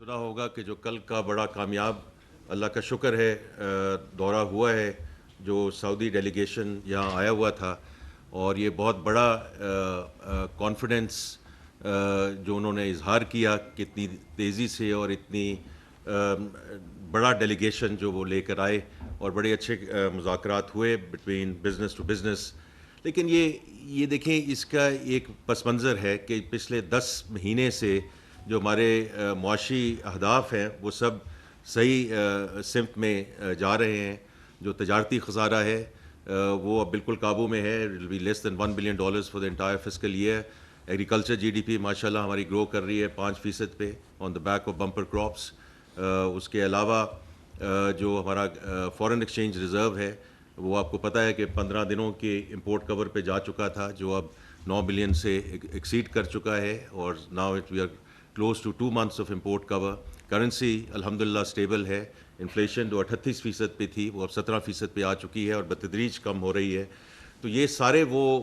سنا ہوگا کہ جو کل کا بڑا کامیاب اللہ کا شکر ہے دورہ ہوا ہے، جو سعودی ڈیلیگیشن یہاں آیا ہوا تھا، اور یہ بہت بڑا کانفیڈنس جو انہوں نے اظہار کیا کہ اتنی تیزی سے اور اتنی بڑا ڈیلیگیشن جو وہ لے کر آئے، اور بڑے اچھے مذاکرات ہوئے بٹوین بزنس ٹو بزنس. لیکن یہ دیکھیں، اس کا ایک پس منظر ہے کہ پچھلے 10 مہینے سے جو ہمارے معاشی اہداف ہیں وہ سب صحیح سمت میں جا رہے ہیں. جو تجارتی خسارہ ہے وہ اب بالکل قابو میں ہے. It will be less than $1 billion for the entire fiscal year. Agriculture G D P ماشاءاللہ ہماری گرو کر رہی ہے 5% پہ on the back of bumper crops. اس کے علاوہ جو ہمارا فارن ایکسچینج ریزرو ہے وہ آپ کو پتہ ہے کہ 15 دنوں کے امپورٹ کور پہ جا چکا تھا، جو اب 9 بلین سے ایکسیڈ کر چکا ہے، اور now we are close to 2 months of import cover. Currency الحمدللہ اسٹیبل ہے. انفلیشن جو 38% پہ تھی وہ اب 17% پہ آ چکی ہے اور بتدریج کم ہو رہی ہے. تو یہ سارے وہ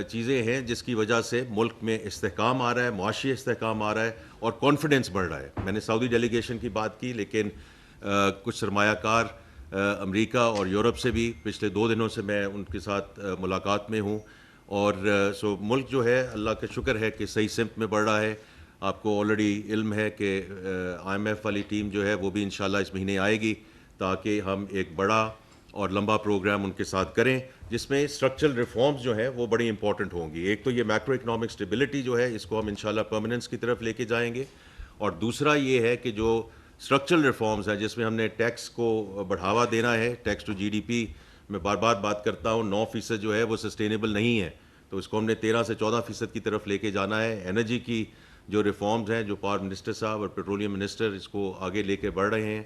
چیزیں ہیں جس کی وجہ سے ملک میں استحکام آ رہا ہے، معاشی استحکام آ رہا ہے، اور کانفیڈنس بڑھ رہا ہے. میں نے سعودی ڈیلیگیشن کی بات کی، لیکن کچھ سرمایہ کار امریکہ اور یورپ سے بھی پچھلے 2 دنوں سے میں ان کے ساتھ ملاقات میں ہوں، اور سو ملک جو ہے اللہ کا شکر ہے کہ صحیح سمت میں بڑھ رہا ہے. آپ کو آلریڈی علم ہے کہ IMF والی ٹیم جو ہے وہ بھی انشاءاللہ اس مہینے آئے گی، تاکہ ہم ایک بڑا اور لمبا پروگرام ان کے ساتھ کریں جس میں اسٹرکچرل ریفارمز جو ہیں وہ بڑی امپورٹنٹ ہوں گی. ایک تو یہ میکرو اکنامک اسٹیبلٹی جو ہے اس کو ہم انشاءاللہ پرماننس کی طرف لے کے جائیں گے، اور دوسرا یہ ہے کہ جو اسٹرکچرل ریفارمز ہیں جس میں ہم نے ٹیکس کو بڑھاوا دینا ہے. ٹیکس ٹو GDP میں بار بار بات کرتا ہوں، 9% جو ہے وہ سسٹینیبل نہیں ہے، تو اس کو ہم نے 13 سے 14% کی طرف لے کے جانا ہے. انرجی کی جو ریفارمز ہیں، جو پاور منسٹر صاحب اور پیٹرولیم منسٹر اس کو آگے لے کے بڑھ رہے ہیں،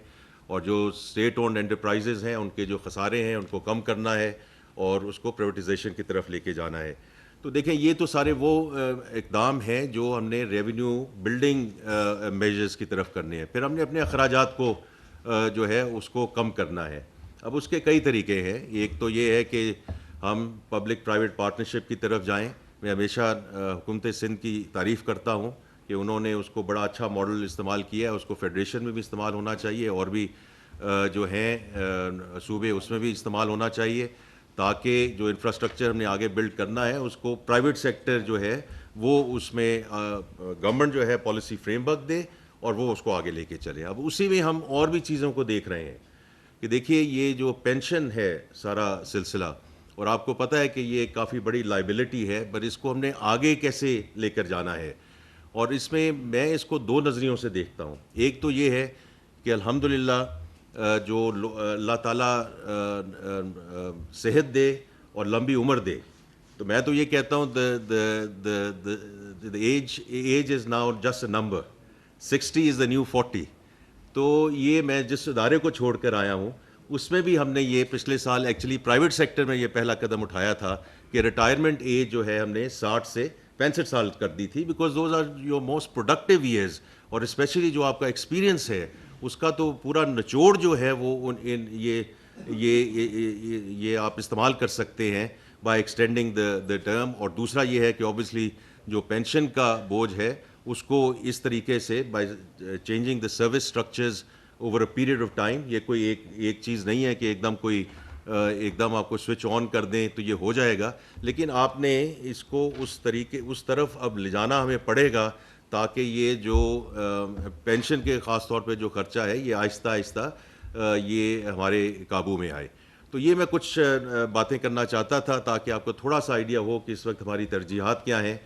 اور جو اسٹیٹ اونڈ انٹرپرائزز ہیں ان کے جو خسارے ہیں ان کو کم کرنا ہے اور اس کو پرائیویٹائزیشن کی طرف لے کے جانا ہے. تو دیکھیں یہ تو سارے وہ اقدام ہیں جو ہم نے ریونیو بلڈنگ میجرز کی طرف کرنے ہیں. پھر ہم نے اپنے اخراجات کو جو ہے اس کو کم کرنا ہے. اب اس کے کئی طریقے ہیں. ایک تو یہ ہے کہ ہم پبلک پرائیویٹ پارٹنرشپ کی طرف جائیں. میں ہمیشہ حکومت سندھ کی تعریف کرتا ہوں کہ انہوں نے اس کو بڑا اچھا ماڈل استعمال کیا ہے. اس کو فیڈریشن میں بھی استعمال ہونا چاہیے، اور بھی جو ہیں صوبے اس میں بھی استعمال ہونا چاہیے، تاکہ جو انفراسٹرکچر ہم نے آگے بلڈ کرنا ہے اس کو پرائیویٹ سیکٹر جو ہے وہ اس میں گورنمنٹ جو ہے پالیسی فریم ورک دے اور وہ اس کو آگے لے کے چلے. اب اسی میں ہم اور بھی چیزوں کو دیکھ رہے ہیں کہ دیکھیے یہ جو پینشن ہے سارا سلسلہ، اور آپ کو پتہ ہے کہ یہ کافی بڑی لائبلٹی ہے، پر اس کو ہم نے آگے کیسے لے کر جانا ہے. اور اس میں اس کو 2 نظریوں سے دیکھتا ہوں. ایک تو یہ ہے کہ الحمدللہ جو اللہ تعالیٰ صحت دے اور لمبی عمر دے، تو میں تو یہ کہتا ہوں age is now just a number. 60 is the new 40. تو یہ میں جس ادارے کو چھوڑ کر آیا ہوں اس میں بھی ہم نے یہ پچھلے سال ایکچولی پرائیویٹ سیکٹر میں یہ پہلا قدم اٹھایا تھا کہ ریٹائرمنٹ ایج جو ہے ہم نے 60 سے 65 سال کر دی تھی، because those are your most productive years. اور اسپیشلی جو آپ کا ایکسپیرینس ہے اس کا تو پورا نچوڑ جو ہے وہ یہ آپ استعمال کر سکتے ہیں بائی ایکسٹینڈنگ دا ٹرم. اور دوسرا یہ ہے کہ اوبیسلی جو پینشن کا بوجھ ہے اس کو اس طریقے سے by changing the service structures over a period of time. یہ کوئی ایک چیز نہیں ہے کہ ایک دم آپ کو سوئچ آن کر دیں تو یہ ہو جائے گا، لیکن آپ نے اس کو اس طرف اب لے جانا ہمیں پڑے گا، تاکہ یہ جو پینشن کے خاص طور پہ جو خرچہ ہے یہ آہستہ آہستہ یہ ہمارے قابو میں آئے. تو یہ میں کچھ باتیں کرنا چاہتا تھا تاکہ آپ کو تھوڑا سا آئیڈیا ہو کہ اس وقت ہماری ترجیحات کیا ہیں.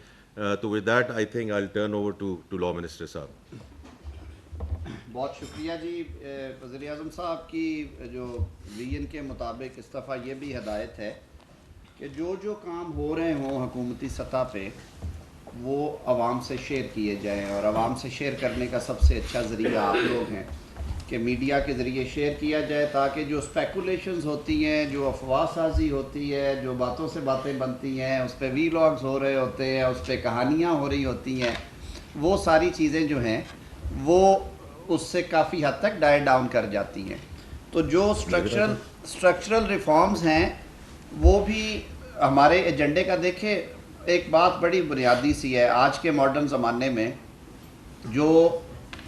تو with that I think I will turn over to law minister صاحب. بہت شکریہ جی. وزیر اعظم صاحب کی جو ویژن کے مطابق اس دفعہ یہ بھی ہدایت ہے کہ جو کام ہو رہے ہوں حکومتی سطح پہ وہ عوام سے شیئر کیے جائیں، اور عوام سے شیئر کرنے کا سب سے اچھا ذریعہ آپ لوگ ہیں کہ میڈیا کے ذریعے شیئر کیا جائے، تاکہ جو اسپیکولیشنز ہوتی ہیں، جو افواہ سازی ہوتی ہے، جو باتوں سے باتیں بنتی ہیں، اس پہ وی لاگز ہو رہے ہوتے ہیں، اس پہ کہانیاں ہو رہی ہوتی ہیں، وہ ساری چیزیں جو ہیں وہ اس سے کافی حد تک ڈائی ڈاؤن کر جاتی ہیں. تو جو اسٹرکچرل ریفارمز ہیں وہ بھی ہمارے ایجنڈے کا دیکھیں. ایک بات بڑی بنیادی سی ہے آج کے ماڈرن زمانے میں، جو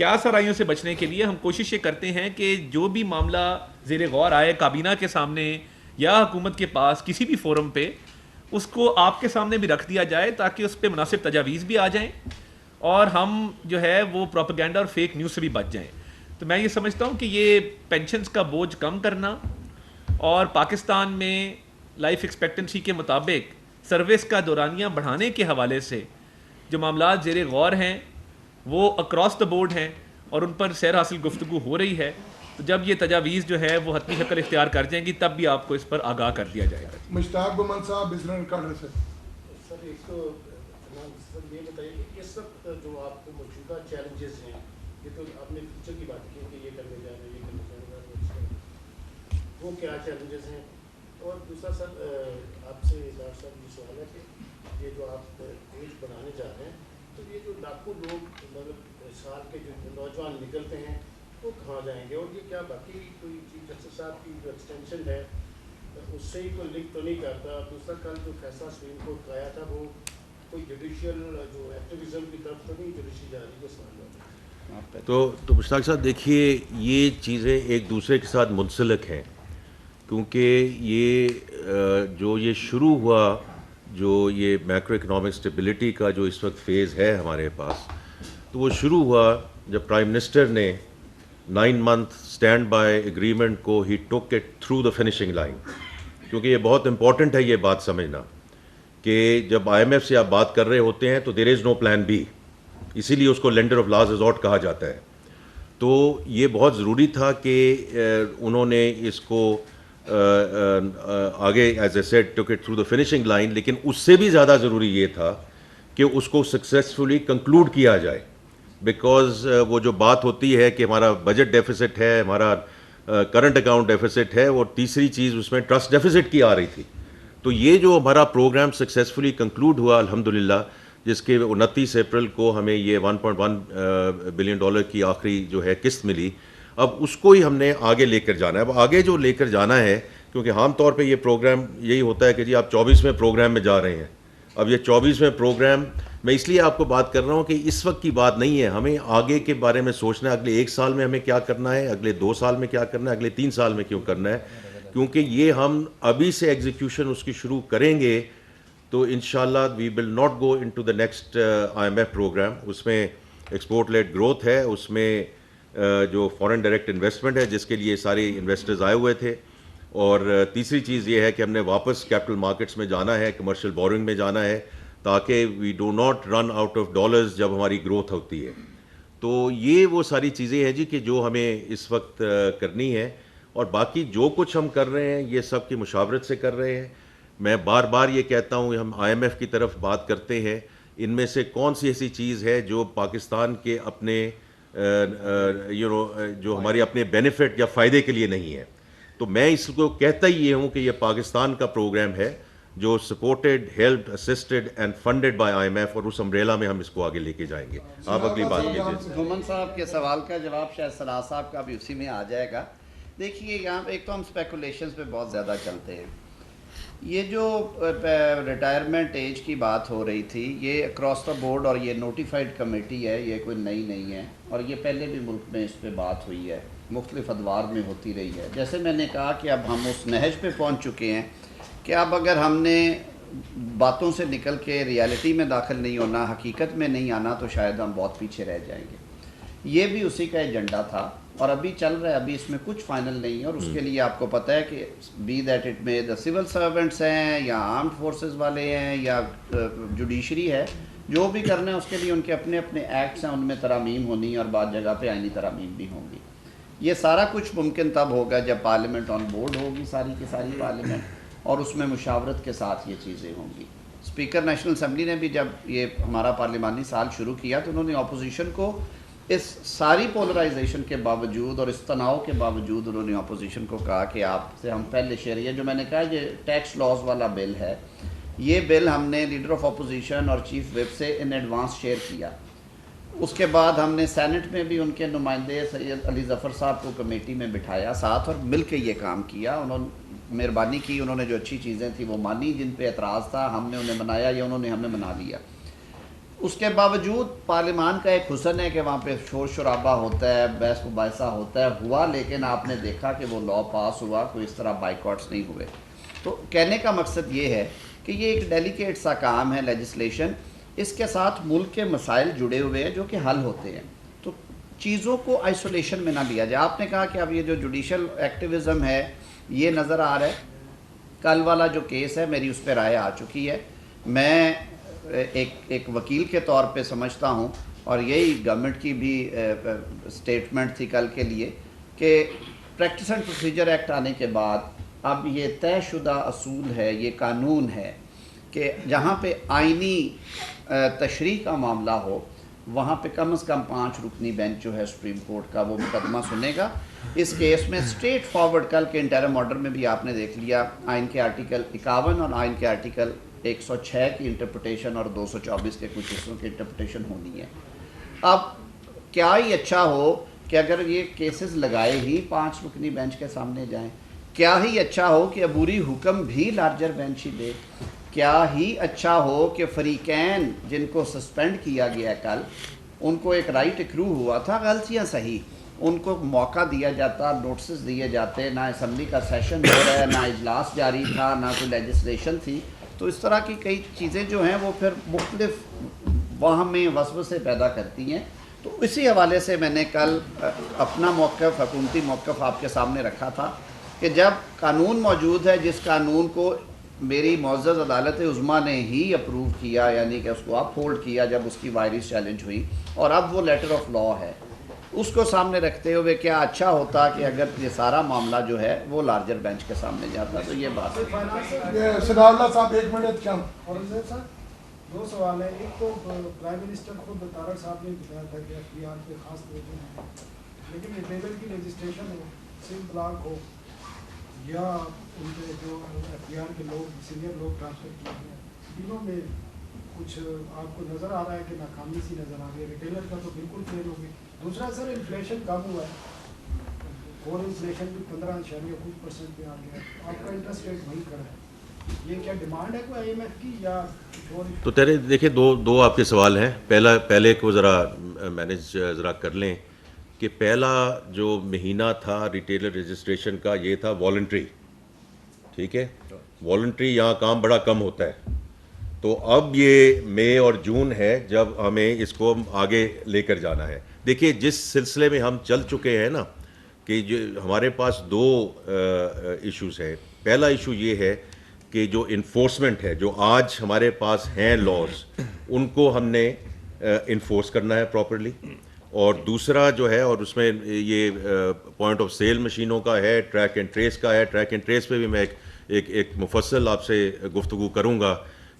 کیا سرائیوں سے بچنے کے لیے ہم کوشش یہ کرتے ہیں کہ جو بھی معاملہ زیر غور آئے کابینہ کے سامنے یا حکومت کے پاس کسی بھی فورم پہ، اس کو آپ کے سامنے بھی رکھ دیا جائے تاکہ اس پہ مناسب تجاویز بھی آ جائیں اور ہم جو ہے وہ پروپیگنڈا اور فیک نیوز سے بھی بچ جائیں. تو میں یہ سمجھتا ہوں کہ یہ پینشنز کا بوجھ کم کرنا اور پاکستان میں لائف ایکسپیکٹنسی کے مطابق سروس کا دورانیہ بڑھانے کے حوالے سے جو معاملات زیر غور ہیں وہ اکراس دا بورڈ ہیں اور ان پر سیر حاصل گفتگو ہو رہی ہے. تو جب یہ تجاویز جو ہے وہ حتمی شکل اختیار کر جائیں گی تب بھی آپ کو اس پر آگاہ کر دیا جائے گا. مشتاق گمان صاحب بزنس کارڈر سے سر ایک تو یہ بتائیے کہ اس وقت جو آپ کو موجودہ چیلنجز ہیں، یہ تو آپ نے فیوچر کی بات کی کہ یہ کرنے جا رہے ہیں، یہ کرنے جا رہے ہیں، وہ کیا چیلنجز ہیں؟ اور دوسرا سر آپ سے ڈاکٹر صاحب یہ سوال ہے کہ یہ جو آپ ایج بنانے جا رہے ہیں تو یہ جو لاکھوں لوگ مطلب سال کے جو نوجوان نکلتے ہیں وہ کہاں جائیں گے؟ اور یہ کیا باقی کوئی چیف جسٹس صاحب کی جو ایکسٹینشن ہے اس سے ہی کوئی لنک تو نہیں کرتا؟ دوسرا کل جو فیصلہ سپریم کورٹ کا آیا تھا وہ کوئی جوڈیشیل جو ایکٹیویزم کی طرف تو نہیں جوڈیشی جا رہی؟ جو سوال تو مشتاق صاحب دیکھیے یہ چیزیں ایک دوسرے کے ساتھ منسلک ہیں، کیونکہ یہ شروع ہوا جو یہ میکرو اکنامک اسٹیبلٹی کا جو اس وقت فیز ہے ہمارے پاس، تو وہ شروع ہوا جب پرائم منسٹر نے 9 month اسٹینڈ بائی ایگریمنٹ کو ہی took it through the finishing line. کیونکہ یہ بہت امپورٹنٹ ہے یہ بات سمجھنا کہ جب آئی ایم ایف سے آپ بات کر رہے ہوتے ہیں تو دیر از نو پلان بی، اسی لیے اس کو لینڈر آف لاسٹ ریزورٹ کہا جاتا ہے. تو یہ بہت ضروری تھا کہ انہوں نے اس کو آگے as I said took it through the finishing line, لیکن اس سے بھی زیادہ ضروری یہ تھا کہ اس کو سکسیزفلی کنکلوڈ کیا جائے. بیکاز وہ جو بات ہوتی ہے کہ ہمارا بجٹ ڈیفیسٹ ہے، ہمارا کرنٹ اکاؤنٹ ڈیفیسٹ ہے، وہ تیسری چیز اس میں ٹرسٹ ڈیفیسٹ کی آ رہی تھی. تو یہ جو ہمارا پروگرام سکسیزفلی کنکلوڈ ہوا الحمدللہ، جس کے 29 اپریل کو ہمیں یہ $1.1 بلین کی آخری جو ہے قسط ملی، اب اس کو ہی ہم نے آگے لے کر جانا ہے. اب آگے جو لے کر جانا ہے، کیونکہ عام طور پہ یہ پروگرام یہی ہوتا ہے کہ جی آپ 24ویں پروگرام میں جا رہے ہیں. اب یہ 24ویں پروگرام میں اس لیے آپ کو بات کر رہا ہوں کہ اس وقت کی بات نہیں ہے، ہمیں آگے کے بارے میں سوچنا ہے. اگلے 1 سال میں ہمیں کیا کرنا ہے، اگلے 2 سال میں کیا کرنا ہے، اگلے 3 سال میں کیوں کرنا ہے. کیونکہ یہ ہم ابھی سے ایگزیکیوشن اس کی شروع کریں گے تو انشاءاللہ we will not go into the next I M F programme. اس میں ایکسپورٹ لیڈ گروتھ ہے، اس میں جو فارن ڈائریکٹ انویسٹمنٹ ہے جس کے لیے سارے انویسٹرز آئے ہوئے تھے. اور تیسری چیز یہ ہے کہ ہم نے واپس کیپٹل مارکیٹس میں جانا ہے، کمرشل بورنگ میں جانا ہے، تاکہ we do not run out of dollars جب ہماری گروتھ ہوتی ہے. تو یہ وہ ساری چیزیں ہیں جی کہ جو ہمیں اس وقت کرنی ہے. اور باقی جو کچھ ہم کر رہے ہیں یہ سب کی مشاورت سے کر رہے ہیں. میں بار بار یہ کہتا ہوں، ہم آئی ایم ایف کی طرف بات کرتے ہیں، ان میں سے کون سی ایسی چیز ہے جو پاکستان کے اپنے جو ہمارے اپنے بینیفٹ یا فائدے کے لیے نہیں ہے. تو میں اس کو کہتا ہی یہ ہوں کہ یہ پاکستان کا پروگرام ہے جو supported, helped, assisted and funded by I M F, اور اس امبریلا میں ہم اس کو آگے لے کے جائیں گے. آپ اگلی بات کیجیے. گھومن صاحب کے سوال کا جواب شاید صلاح صاحب کا بھی اسی میں آ جائے گا. دیکھیے یہاں ایک تو ہم اسپیکولیشنز پہ بہت زیادہ چلتے ہیں. یہ جو ریٹائرمنٹ ایج کی بات ہو رہی تھی یہ اکراس دا بورڈ، اور یہ نوٹیفائڈ کمیٹی ہے، یہ کوئی نئی نہیں ہے، اور یہ پہلے بھی ملک میں اس پہ بات ہوئی ہے، مختلف ادوار میں ہوتی رہی ہے. جیسے میں نے کہا کہ اب ہم اس نہج پہ پہنچ چکے ہیں کہ اب اگر ہم نے باتوں سے نکل کے ریالٹی میں داخل نہیں ہونا، حقیقت میں نہیں آنا، تو شاید ہم بہت پیچھے رہ جائیں گے. یہ بھی اسی کا ایجنڈا تھا اور ابھی چل رہا ہے. ابھی اس میں کچھ فائنل نہیں ہے، اور اس کے لیے آپ کو پتہ ہے کہ بی دیٹ اٹ میں دا سول سرونٹس ہیں یا آرمڈ فورسز والے ہیں یا جوڈیشری ہے، جو بھی کرنا ہے اس کے لیے ان کے اپنے اپنے ایکٹس ہیں، ان میں ترامیم ہونی اور بعض جگہ پہ آئینی ترامیم بھی ہوں گی. یہ سارا کچھ ممکن تب ہوگا جب پارلیمنٹ آن بورڈ ہوگی، ساری کی ساری پارلیمنٹ، اور اس میں مشاورت کے ساتھ یہ چیزیں ہوں گی. اسپیکر نیشنل اسمبلی نے بھی جب یہ ہمارا پارلیمانی سال شروع کیا تو انہوں نے اپوزیشن کو اس ساری پولرائزیشن کے باوجود اور اس تناؤ کے باوجود انہوں نے اپوزیشن کو کہا کہ آپ سے ہم پہلے شیئر، یہ جو میں نے کہا یہ ٹیکس لاز والا بل ہے، یہ بل ہم نے لیڈر آف اپوزیشن اور چیف وپ سے ان ایڈوانس شیئر کیا. اس کے بعد ہم نے سینٹ میں بھی ان کے نمائندے سید علی ظفر صاحب کو کمیٹی میں بٹھایا ساتھ، اور مل کے یہ کام کیا. انہوں نے مہربانی کی، انہوں نے جو اچھی چیزیں تھیں وہ مانی، جن پہ اعتراض تھا ہم نے انہیں منایا یا انہوں نے ہمیں منا لیا. اس کے باوجود پارلیمان کا ایک حسن ہے کہ وہاں پہ شور شرابہ ہوتا ہے, بحث مباحثہ ہوتا ہے, ہوا, لیکن آپ نے دیکھا کہ وہ لا پاس ہوا, کوئی اس طرح بائیکاٹس نہیں ہوئے. تو کہنے کا مقصد یہ ہے کہ یہ ایک ڈیلیکیٹ سا کام ہے لیجسلیشن, اس کے ساتھ ملک کے مسائل جڑے ہوئے ہیں جو کہ حل ہوتے ہیں, تو چیزوں کو آئسولیشن میں نہ لیا جائے. آپ نے کہا کہ اب یہ جو جوڈیشل ایکٹیویزم ہے یہ نظر آ رہا ہے. کل والا جو کیس ہے میری اس پہ رائے آ چکی ہے. میں ایک وکیل کے طور پہ سمجھتا ہوں, اور یہی گورنمنٹ کی بھی سٹیٹمنٹ تھی کل کے لیے, کہ پریکٹس اینڈ پروسیجر ایکٹ آنے کے بعد اب یہ طے شدہ اصول ہے, یہ قانون ہے کہ جہاں پہ آئینی تشریح کا معاملہ ہو وہاں پہ کم از کم 5 رکنی بینچ جو ہے سپریم کورٹ کا وہ مقدمہ سنے گا. اس کیس میں اسٹریٹ فارورڈ کل کے انٹرم آرڈر میں بھی آپ نے دیکھ لیا, آئین کے آرٹیکل 51 اور آئین کے آرٹیکل 106 کی انٹرپریٹیشن اور 224 کے کچھ حصوں کی انٹرپریٹیشن ہونی ہے. اب کیا ہی اچھا ہو کہ اگر یہ کیسز لگائے ہی 5 رکنی بینچ کے سامنے جائیں, کیا ہی اچھا ہو کہ عبوری حکم بھی لارجر بینچ ہی دے, کیا ہی اچھا ہو کہ فریقین جن کو سسپینڈ کیا گیا کل, ان کو ایک رائٹ اکرو ہوا تھا, غلطیاں صحیح, ان کو موقع دیا جاتا, نوٹسز دیے جاتے, نہ اسمبلی کا سیشن ہو رہا ہے, نہ اجلاس جاری تھا, نہ کوئی لیجسلیشن تھی. تو اس طرح کی کئی چیزیں جو ہیں وہ پھر مختلف وہم میں وسوسے پیدا کرتی ہیں. تو اسی حوالے سے میں نے کل اپنا موقف, حکومتی موقف آپ کے سامنے رکھا تھا کہ جب قانون موجود ہے, جس قانون کو میری معزز عدالت عظمیٰ نے ہی اپروو کیا, یعنی کہ اس کو اپ ہولڈ کیا جب اس کی وائرس چیلنج ہوئی, اور اب وہ لیٹر آف لا ہے, اس کو سامنے رکھتے ہوئے کیا اچھا ہوتا کہ اگر یہ سارا معاملہ جو ہے وہ لارجر بینچ کے سامنے جاتا. تو یہ بات ہے. صدا اللہ صاحب 1 منٹ کیا اور صاحب 2 سوال ہیں. ایک تو پرائم منسٹر خود طارق صاحب نے بتایا تھا کہ اختیار پہ خاص توجہ ہے, لیکن یہ ٹیبل کی رجسٹریشن ہو, سم بلاک ہو, یا ان کے جو اختیار کے لوگ سینئر لوگ ٹرانسفر کیے ہیں, تینوں میں کچھ آپ کو نظر آ رہا ہے کہ ناکامی سی نظر آ رہی ہے. ریٹیلر کا تو بالکل فیل ہو گئی. دوسرا سر انفلیشن کم ہوا ہے, اور انفلیشن بھی 15.5% پہ آ گیا, آپ کا انٹرسٹ ریٹ وہی کر ہے, یہ کیا ڈیمانڈ ہے کوئی IMF کی یا کچھ اور؟ تو تیرے دیکھیں دو آپ کے سوال ہیں. پہلے کو ذرا مینیج ذرا کر لیں کہ پہلا جو مہینہ تھا ریٹیلر رجسٹریشن کا یہ تھا والنٹری, ٹھیک ہے, والنٹری یہاں کام بڑا کم ہوتا ہے. تو اب یہ مئی اور جون ہے جب ہمیں اس کو آگے لے کر جانا ہے. دیکھیے جس سلسلے میں ہم چل چکے ہیں نا, کہ جو ہمارے پاس 2 ایشوز ہیں. پہلا ایشو یہ ہے کہ جو انفورسمنٹ ہے, جو آج ہمارے پاس ہیں لاز, ان کو ہم نے انفورس کرنا ہے پراپرلی. اور دوسرا جو ہے, اور اس میں یہ پوائنٹ آف سیل مشینوں کا ہے, ٹریک اینڈ ٹریس کا ہے. ٹریک اینڈ ٹریس پہ بھی میں ایک مفصل آپ سے گفتگو کروں گا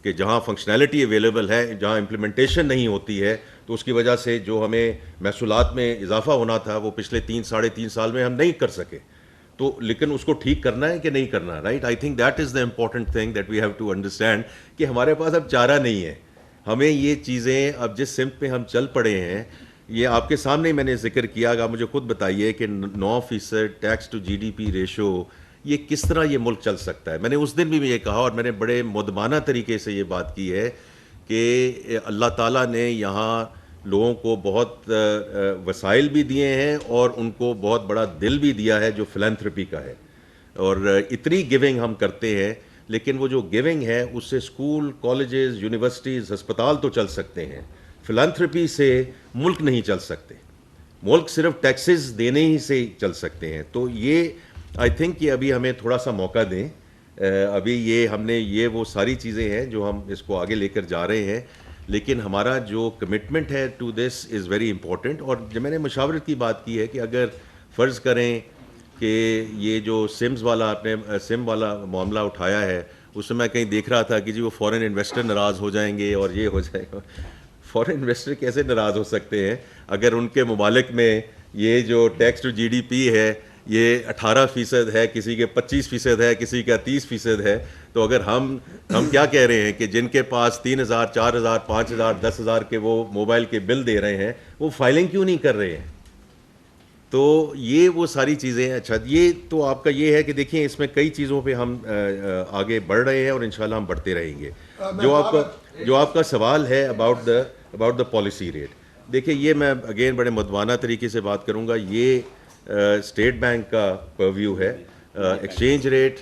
کہ جہاں فنکشنالٹی اویلیبل ہے, جہاں امپلیمنٹیشن نہیں ہوتی ہے, تو اس کی وجہ سے جو ہمیں محصولات میں اضافہ ہونا تھا وہ پچھلے 3-3.5 سال میں ہم نہیں کر سکے. تو لیکن اس کو ٹھیک کرنا ہے کہ نہیں کرنا, right. I think that is the important thing that we have to understand کہ ہمارے پاس اب چارہ نہیں ہے. ہمیں یہ چیزیں اب جس سمت پہ ہم چل پڑے ہیں, یہ آپ کے سامنے میں نے ذکر کیا. آپ مجھے خود بتائیے کہ 9% ٹیکس ٹو GDP ریشو, یہ کس طرح یہ ملک چل سکتا ہے. میں نے اس دن بھی یہ کہا, اور میں نے بڑے مدمانہ طریقے سے یہ بات کی ہے کہ اللہ تعالیٰ نے یہاں لوگوں کو بہت وسائل بھی دیے ہیں اور ان کو بہت بڑا دل بھی دیا ہے جو فلینتھرپی کا ہے, اور اتنی گیونگ ہم کرتے ہیں. لیکن وہ جو گیونگ ہے اس سے اسکول, کالجز, یونیورسٹیز, ہسپتال تو چل سکتے ہیں, فلینتھرپی سے ملک نہیں چل سکتے. ملک صرف ٹیکسز دینے ہی سے چل سکتے ہیں. تو یہ آئی تھنک کہ ابھی ہمیں تھوڑا سا موقع دیں. ابھی یہ ہم نے یہ وہ ساری چیزیں ہیں جو ہم اس کو آگے لے کر جا رہے ہیں, لیکن ہمارا جو کمٹمنٹ ہے to this is very important. اور جب میں نے مشاورت کی بات کی ہے کہ اگر فرض کریں کہ یہ جو سمز والا آپ نے سم والا معاملہ اٹھایا ہے, اس میں میں کہیں دیکھ رہا تھا کہ جی وہ فورن انویسٹر ناراض ہو جائیں گے اور یہ ہو جائے گا. فورن انویسٹر کیسے ناراض ہو سکتے ہیں اگر ان کے ممالک میں یہ جو ٹیکس ٹو GDP ہے یہ 18% ہے, کسی کے 25% ہے, کسی کا 30% ہے. تو اگر ہم کیا کہہ رہے ہیں کہ جن کے پاس 3,000, 4,000, 5,000, 10,000 کے وہ موبائل کے بل دے رہے ہیں, وہ فائلنگ کیوں نہیں کر رہے ہیں؟ تو یہ وہ ساری چیزیں. اچھا, یہ تو آپ کا یہ ہے کہ دیکھیں اس میں کئی چیزوں پہ ہم آگے بڑھ رہے ہیں اور انشاءاللہ ہم بڑھتے رہیں گے. جو آپ کا سوال ہے about about the policy rate. دیکھیں یہ میں اگین بڑے مدوانہ طریقے سے بات کروں گا, یہ اسٹیٹ بینک کا پرویو ہے, exchange rate,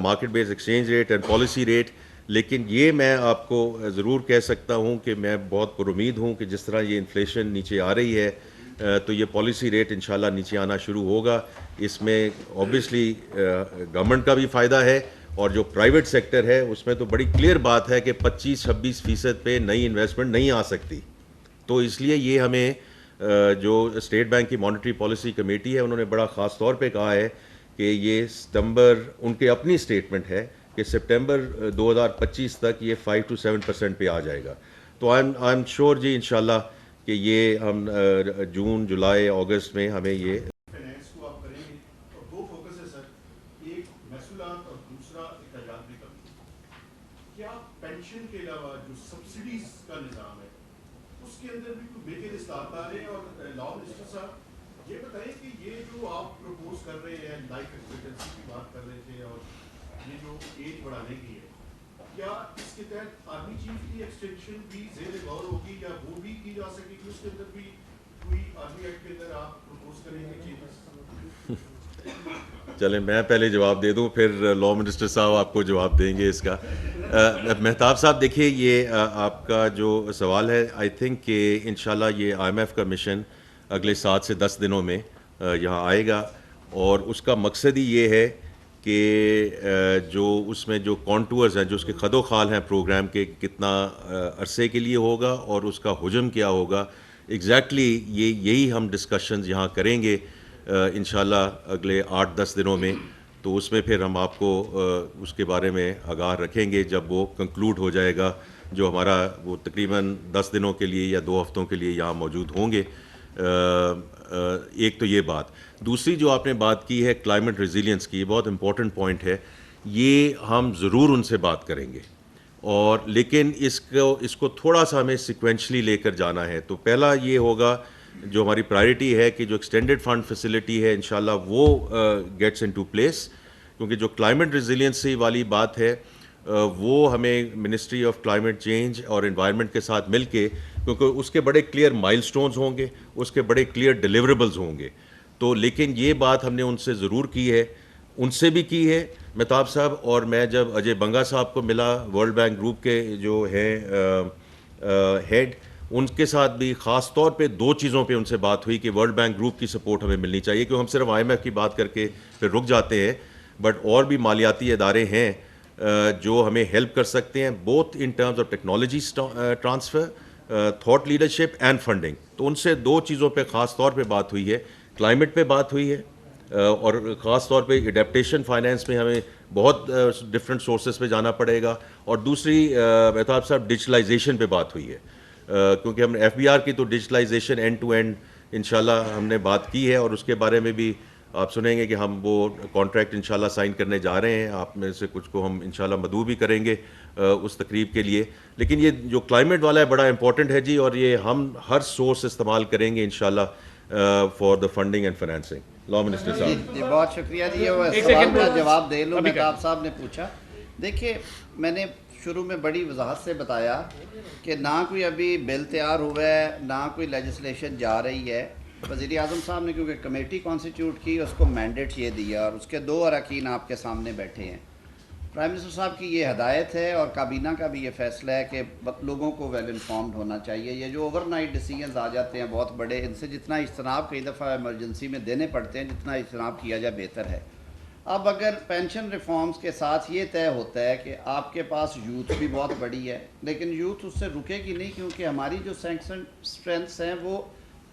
market base exchange rate and policy rate. لیکن یہ میں آپ کو ضرور کہہ سکتا ہوں کہ میں بہت پر امید ہوں کہ جس طرح یہ انفلیشن نیچے آ رہی ہے تو یہ پالیسی ریٹ انشاءاللہ نیچے آنا شروع ہوگا. اس میں اوبیسلی گورنمنٹ کا بھی فائدہ ہے, اور جو پرائیویٹ سیکٹر ہے اس میں تو بڑی کلیئر بات ہے کہ 25-26% پہ نئی انویسٹمنٹ نہیں آ سکتی. تو اس لیے یہ ہمیں جو اسٹیٹ بینک کی مانیٹری پالیسی کمیٹی ہے انہوں نے بڑا خاص طور پہ کہا ہے کہ یہ ستمبر, ان کے اپنی اسٹیٹمنٹ ہے کہ سپٹمبر 2025 تک یہ 5-7% پہ آ جائے گا. تو آئی ایم شیور جی انشاءاللہ کہ یہ ہم جون, جولائی, اگست میں ہمیں یہ فائنینس کو آپ کریں گے. اور دو فوکس ہے سر, ایک محصولات اور دوسرا اخراجات بھی کم. کیا پینشن کے علاوہ جو سبسڈیز کا نظام ہے اس کے اندر بھی کوئی میجر اصلاحات آ رہے ہیں؟ اور لا منسٹر صاحب یہ بتائیں کہ یہ جو آپ پروپوز کر رہے ہیں, لائف ایکسپیکٹنسی کی بات کر رہے تھے اور یہ جو ایج بڑھانے کی ہے, کیا اس کے تحت آرمی چیف کی ایکسٹینشن بھی زیر غور ہوگی یا وہ بھی کی جا سکے گی؟ اس کے اندر بھی کوئی آرمی ایکٹ کے اندر آپ پروپوز کریں گے چینجز؟ چلیں میں پہلے جواب دے دوں, پھر لا منسٹر صاحب آپ کو جواب دیں گے اس کا. مہتاب صاحب دیکھیے یہ آپ کا جو سوال ہے, آئی تھنک کہ انشاءاللہ یہ آئی ایم ایف کا مشن اگلے 7 سے 10 دنوں میں یہاں آئے گا, اور اس کا مقصد ہی یہ ہے کہ جو اس میں جو کانٹورز ہیں, جو اس کے خد و خال ہیں پروگرام کے, کتنا عرصے کے لیے ہوگا اور اس کا حجم کیا ہوگا, ایگزیکٹلی یہی ہم ڈسکشنز یہاں کریں گے انشاءاللہ اگلے 8-10 دنوں میں. تو اس میں پھر ہم آپ کو اس کے بارے میں آگاہ رکھیں گے جب وہ کنکلوڈ ہو جائے گا, جو ہمارا وہ تقریباً 10 دنوں کے لیے یا 2 ہفتوں کے لیے یہاں موجود ہوں گے. ایک تو یہ بات. دوسری جو آپ نے بات کی ہے کلائمیٹ ریزیلینس کی, یہ بہت امپورٹنٹ پوائنٹ ہے, یہ ہم ضرور ان سے بات کریں گے, اور لیکن اس کو تھوڑا سا ہمیں سیکوینشلی لے کر جانا ہے. تو پہلا یہ ہوگا, جو ہماری پرائرٹی ہے کہ جو ایکسٹینڈڈ فنڈ فیسلٹی ہے انشاءاللہ وہ گیٹس ان ٹو پلیس, کیونکہ جو کلائمیٹ ریزیلینسی والی بات ہے وہ ہمیں منسٹری آف کلائمیٹ چینج اور انوائرمنٹ کے ساتھ مل کے, کیونکہ اس کے بڑے کلیئر مائل سٹونز ہوں گے, اس کے بڑے کلیئر ڈیلیوریبلز ہوں گے. تو لیکن یہ بات ہم نے ان سے ضرور کی ہے, ان سے بھی کی ہے مہتاب صاحب. اور میں جب اجے بنگا صاحب کو ملا, ورلڈ بینک گروپ کے جو ہیں ہیڈ, ان کے ساتھ بھی خاص طور پہ 2 چیزوں پہ ان سے بات ہوئی کہ ورلڈ بینک گروپ کی سپورٹ ہمیں ملنی چاہیے, کیونکہ ہم صرف آئی ایم ایف کی بات کر کے پھر رک جاتے ہیں, بٹ اور بھی مالیاتی ادارے ہیں جو ہمیں ہیلپ کر سکتے ہیں, both in terms of technology transfer, thought leadership and funding. تو ان سے 2 چیزوں پہ خاص طور پہ بات ہوئی ہے. کلائمیٹ پہ بات ہوئی ہے, اور خاص طور پہ اڈیپٹیشن فائنینس میں ہمیں بہت ڈفرینٹ سورسز پہ جانا پڑے گا. اور دوسری مہتاب صاحب ڈیجیٹلائزیشن پہ بات ہوئی ہے, کیونکہ ہم ایف بی آر کی تو ڈیجیٹلائزیشن اینڈ ٹو اینڈ انشاءاللہ ہم نے بات کی ہے, اور اس کے بارے میں بھی آپ سنیں گے کہ ہم وہ کانٹریکٹ انشاءاللہ سائن کرنے جا رہے ہیں. آپ میں سے کچھ کو ہم انشاءاللہ مدعو بھی کریں گے اس تقریب کے لیے. لیکن یہ جو کلائمیٹ والا ہے بڑا امپورٹنٹ ہے جی, اور یہ ہم ہر سورس استعمال کریں گے انشاءاللہ for the funding and financing. Law minister صاحب جی بہت شکریہ جی. وہ سوال کا جواب دے لوں. مہتاب صاحب نے پوچھا, دیکھیے میں نے شروع میں بڑی وضاحت سے بتایا کہ نہ کوئی ابھی بل تیار ہوا ہے, نہ کوئی لیجسلیشن جا رہی ہے. وزیر اعظم صاحب نے کیونکہ کمیٹی کانسٹیٹیوٹ کی, اس کو مینڈیٹ یہ دیا, اور اس کے 2 اراکین آپ کے سامنے بیٹھے ہیں. پرائم منسٹر صاحب کی یہ ہدایت ہے, اور کابینہ کا بھی یہ فیصلہ ہے کہ لوگوں کو ویل انفارمڈ ہونا چاہیے. یہ جو اوور نائٹ ڈیسیجنز آ جاتے ہیں بہت بڑے, ان سے جتنا اجتناب کئی دفعہ ایمرجنسی میں دینے پڑتے ہیں, جتنا اجتناب کیا جائے بہتر ہے. اب اگر پینشن ریفارمز کے ساتھ یہ طے ہوتا ہے کہ آپ کے پاس یوتھ بھی بہت بڑی ہے, لیکن یوتھ اس سے رکے گی نہیں, کیونکہ ہماری جو سینکشن اسٹرینتھس ہیں وہ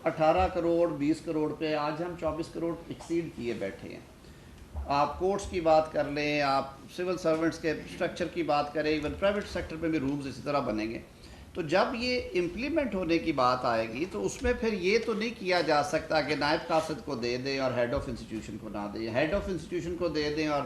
18 کروڑ 20 کروڑ پہ, آج ہم 24 کروڑ ایکسیڈ کیے بیٹھے ہیں. آپ کورٹس کی بات کر لیں, آپ سول سرونٹس کے اسٹرکچر کی بات کریں, ایون پرائیویٹ سیکٹر پہ بھی رولز اسی طرح بنیں گے. تو جب یہ امپلیمنٹ ہونے کی بات آئے گی تو اس میں پھر یہ تو نہیں کیا جا سکتا کہ نائب قاصد کو دے دیں اور ہیڈ آف انسٹیٹیوشن کو نہ دیں, ہیڈ آف انسٹیٹیوشن کو دے دیں اور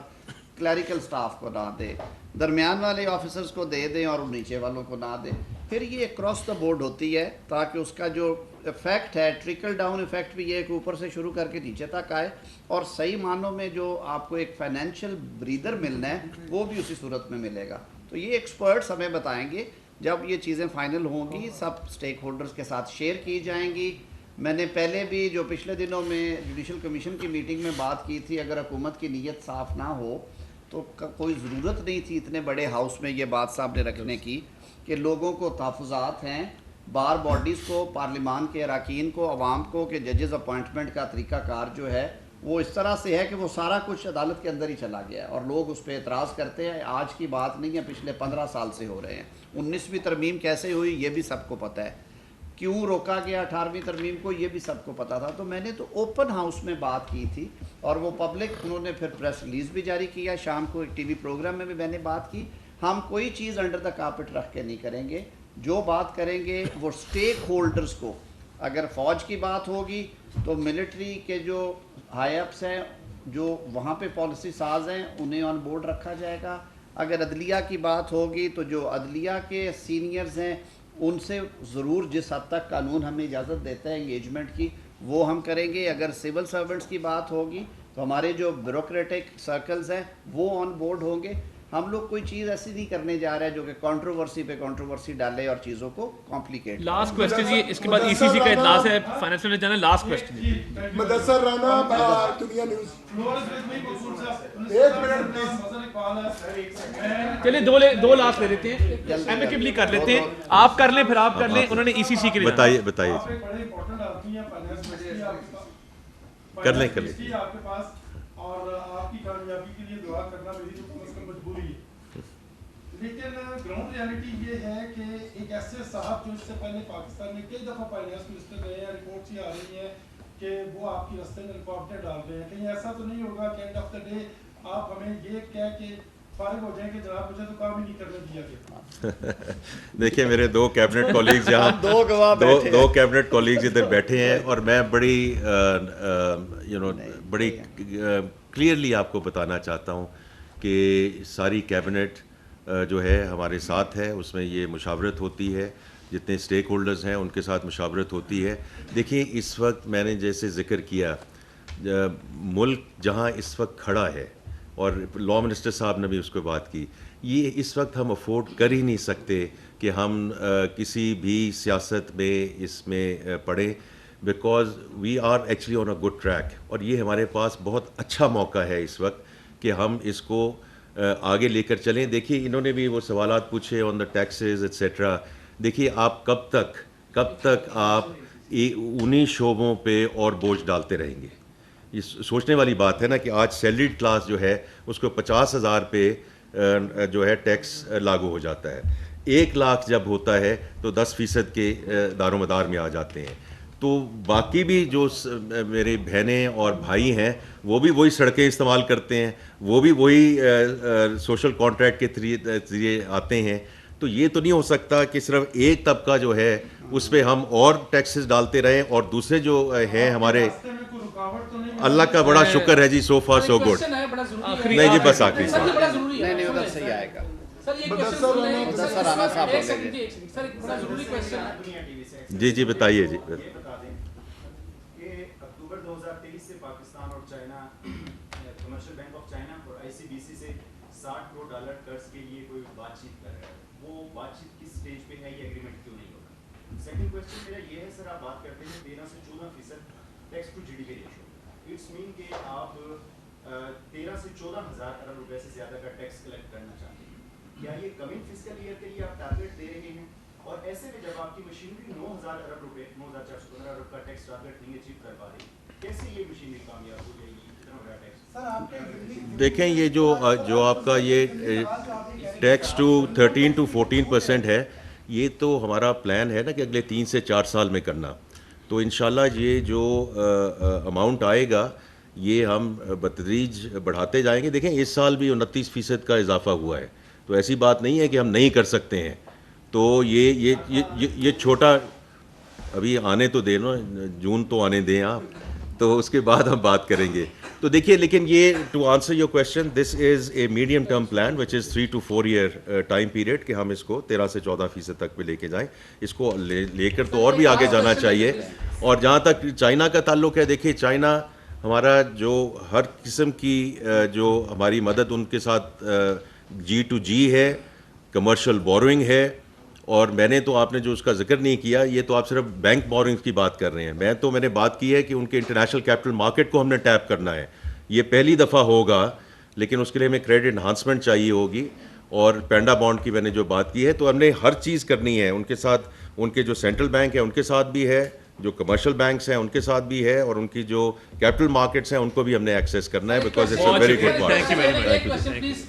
کلیریکل سٹاف کو نہ دیں, درمیان والے آفیسرز کو دے دیں اور نیچے والوں کو نہ دیں. پھر یہ اکراس دا بورڈ ہوتی ہے, تاکہ اس کا جو افیکٹ ہے, ٹریکل ڈاؤن افیکٹ بھی یہ کہ اوپر سے شروع کر کے نیچے تک آئے, اور صحیح معنوں میں جو آپ کو ایک فائنینشیل بریدر ملنا ہے وہ بھی اسی صورت میں ملے گا. تو یہ ایکسپرٹس ہمیں بتائیں گے. جب یہ چیزیں فائنل ہوں گی سب سٹیک ہولڈرز کے ساتھ شیئر کی جائیں گی. میں نے پہلے بھی جو پچھلے دنوں میں جوڈیشل کمیشن کی میٹنگ میں بات کی تھی, اگر حکومت کی نیت صاف نہ ہو تو کوئی ضرورت نہیں تھی اتنے بڑے ہاؤس میں یہ بات سامنے رکھنے کی کہ لوگوں کو تحفظات ہیں, بار باڈیز کو, پارلیمان کے اراکین کو, عوام کو, کہ ججز اپوائنٹمنٹ کا طریقہ کار جو ہے وہ اس طرح سے ہے کہ وہ سارا کچھ عدالت کے اندر ہی چلا گیا ہے اور لوگ اس پہ اعتراض کرتے ہیں. آج کی بات نہیں ہے, پچھلے 15 سال سے ہو رہے ہیں. 19ویں ترمیم کیسے ہوئی یہ بھی سب کو پتہ ہے, کیوں روکا گیا 18ویں ترمیم کو یہ بھی سب کو پتہ تھا. تو میں نے تو اوپن ہاؤس میں بات کی تھی اور وہ پبلک, انہوں نے پھر پریس ریلیز بھی جاری کیا, شام کو ایک ٹی وی پروگرام میں بھی میں نے بات کی. ہم کوئی چیز انڈر دا کارپٹ رکھ کے نہیں کریں گے, جو بات کریں گے وہ سٹیک ہولڈرز کو, اگر فوج کی بات ہوگی تو ملٹری کے جو ہائی اپس ہیں جو وہاں پہ پالیسی ساز ہیں انہیں آن بورڈ رکھا جائے گا. اگر عدلیہ کی بات ہوگی تو جو عدلیہ کے سینئرز ہیں ان سے ضرور جس حد تک قانون ہمیں اجازت دیتا ہے انگیجمنٹ کی وہ ہم کریں گے. اگر سول سرونٹس کی بات ہوگی تو ہمارے جو بیوروکریٹک سرکلز ہیں وہ آن بورڈ ہوں گے. ہم لوگ کوئی چیز ایسی نہیں کرنے جا رہے ہیں جو کہ کنٹروورسی پہ کنٹروورسی ڈالے اور چیزوں کو کمپلیکیٹ. لاسٹ کوسچن جی, اس کے بعد ای سی سی کا اجلاس ہے, فائنانس میں جانا. لاسٹ کوسچن مدثر رانا, دنیا نیوز. ایک منٹ پلیز. چلے دو لاسٹ لے لیتے ہیں, ایمیکیبلی کر لیتے ہیں. آپ کر لیں, پھر آپ کر لیں. انہوں نے ای سی سی کے لیے بتائیے کر لیں آپ کے پاس, اور آپ کی کامیابی کے لیے دعا کرنا میری تو کم از کم مجبوری ہے. لیکن گراؤنڈ ریالٹی یہ ہے کہ ایک ایسے صاحب جو اس سے پہلے پاکستان میں کئی دفعہ فائنانس منسٹر رہے ہیں, رپورٹس یہ آ رہی ہیں کہ وہ آپ کی رستے میں رکاوٹیں ڈال رہے ہیں. کہیں ایسا تو نہیں ہوگا کہ اینڈ آف دا ڈے آپ ہمیں یہ کہہ کے فارغ ہو جائیں کہ جناب مجھے تو کام ہی نہیں کرنے دیا گیا. دیکھیں میرے 2 کیبنٹ کولیگز یہاں, دو کیبنٹ کولیگز ادھر بیٹھے ہیں اور میں بڑی بڑی کلیئرلی آپ کو بتانا چاہتا ہوں کہ ساری کیبنٹ جو ہے ہمارے ساتھ ہے. اس میں یہ مشاورت ہوتی ہے, جتنے سٹیک ہولڈرز ہیں ان کے ساتھ مشاورت ہوتی ہے. دیکھیں اس وقت میں نے جیسے ذکر کیا, ملک جہاں اس وقت کھڑا ہے, اور لاء منسٹر صاحب نے بھی اس کو بات کی, یہ اس وقت ہم افورڈ کر ہی نہیں سکتے کہ ہم کسی بھی سیاست میں اس میں پڑیں, because we are actually on a good track. اور یہ ہمارے پاس بہت اچھا موقع ہے اس وقت کہ ہم اس کو آگے لے کر چلیں. دیکھیے انہوں نے بھی وہ سوالات پوچھے آن دا ٹیکسز ایٹسیٹرا. دیکھیے آپ کب تک آپ انہی شعبوں پہ اور بوجھ ڈالتے رہیں گے. یہ سوچنے والی بات ہے نا کہ آج سیلریڈ کلاس جو ہے اس کو 50,000 پہ جو ہے ٹیکس لاگو ہو جاتا ہے. 1 لاکھ جب ہوتا ہے تو 10% کے دار و مدار میں آ جاتے ہیں. تو باقی بھی جو میرے بہنیں اور بھائی ہیں وہ بھی وہی سڑکیں استعمال کرتے ہیں, وہ بھی وہی سوشل کانٹریکٹ کے ذریعے آتے ہیں. تو یہ تو نہیں ہو سکتا کہ صرف ایک طبقہ جو ہے اس پہ ہم اور ٹیکسز ڈالتے رہیں اور دوسرے جو ہیں ہمارے, اللہ کا بڑا شکر ہے جی, سو فار سو گڈ. نہیں جی بس آخری سوال. نہیں ادھر صحیح آئے گا. جی بتائیے جی. اکتوبر 2023 سے پاکستان اور China, commercial bank of China اور ICBC سے $60 کروڑ قرض کے لیے کوئی بات چیت کر رہا ہے. وہ بات چیت کس سٹیج پہ ہے, یہ ایگریمنٹ کیوں نہیں ہوگا؟ سیکنڈ کوسچن میرا یہ ہے سر, آپ بات کرتے ہیں 13 سے 14% tax to GDP ratio. It's mean کہ آپ 13 سے 14 ہزار ارب روپے سے زیادہ کا ٹیکس کلیکٹ کرنا چاہتے ہیں. کیا یہ کمنگ فسکل ایئر کے لیے آپ ٹارگیٹ دے رہے ہیں؟ اور ایسے میں جب آپ کی مشینری 9,000 ارب روپے 9,415 ارب کا ٹیکس ٹارگیٹ نہیں اچیو کر پا رہی, کیسے یہ مشینری کامیاب ہو جائے گی اتنا بڑا ٹیکس؟ دیکھیں یہ جو آپ کا یہ ٹیکس ٹو 13 to 14% ہے, یہ تو ہمارا پلان ہے نا کہ اگلے 3 سے 4 سال میں کرنا. تو انشاءاللہ یہ جو اماؤنٹ آئے گا یہ ہم بتدریج بڑھاتے جائیں گے. دیکھیں اس سال بھی 29% کا اضافہ ہوا ہے, تو ایسی بات نہیں ہے کہ ہم نہیں کر سکتے ہیں. تو یہ چھوٹا ابھی آنے تو دیں نا, جون تو آنے دیں آپ, تو اس کے بعد ہم بات کریں گے. تو دیکھیے لیکن یہ to answer your question, this is a medium term plan which is 3 to 4 year time period کہ ہم اس کو 13 سے 14% تک پہ لے کے جائیں. اس کو لے کر تو اور بھی آگے جانا چاہیے. اور جہاں تک چائنا کا تعلق ہے, دیکھیے چائنا ہمارا جو ہر قسم کی جو ہماری مدد ان کے ساتھ G2G ہے, کمرشل بوروئنگ ہے, اور میں نے تو آپ نے جو اس کا ذکر نہیں کیا, یہ تو آپ صرف بینک بورنگز کی بات کر رہے ہیں. میں نے بات کی ہے کہ ان کے انٹرنیشنل کیپٹل مارکیٹ کو ہم نے ٹیپ کرنا ہے. یہ پہلی دفعہ ہوگا, لیکن اس کے لیے ہمیں کریڈٹ انہانسمنٹ چاہیے ہوگی. اور پینڈا بانڈ کی میں نے جو بات کی ہے, تو ہم نے ہر چیز کرنی ہے ان کے ساتھ. ان کے جو سینٹرل بینک ہے ان کے ساتھ بھی ہے, جو کمرشل بینکس ہیں ان کے ساتھ بھی ہے, اور ان کی جو کیپٹل مارکیٹس ہیں ان کو بھی ہم نے ایکسیس کرنا ہے, because it's a very good. Thank you very much.